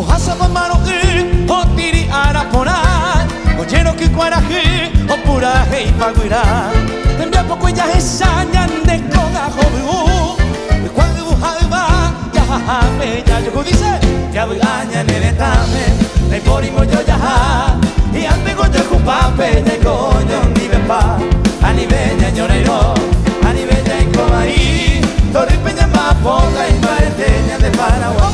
hasa mamaro o tiri arapona o lleno que cuaraje o pura hei paguira tembia poco ya esa ñande con ajo y cuando bujalba ya me ya yo dice ya voy aña nene tame le ponimo yo ya y ante go yo cupape ya coño ni me pa a nivel ya llorero a nivel ya en comaí torri peña más poca y pareteña de Paraguay.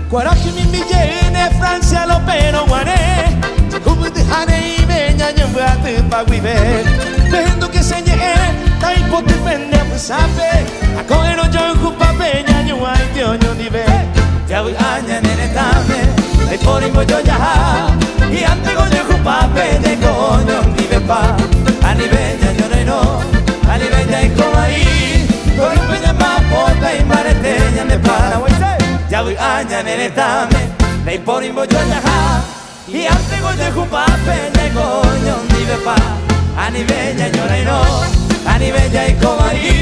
Guarachi mi millene Francia lo pero guaré como de hane y veña yo voy a te pa viver vendo que se ñe tai pote pende a sabe a coero yo jupa peña yo ay yo ni ve ya voy aña nene tame le ponimo yo ya y ante go yo jupa peña coño ni ve pa a ni veña yo no a ni veña y como ahí con peña más poca y mareteña de Paraguay. Ya voy aña nene tame, le ponimo yo ya y antes go yo jupa peña coño ni ve pa a ni bella llora y no a ni bella y como ahí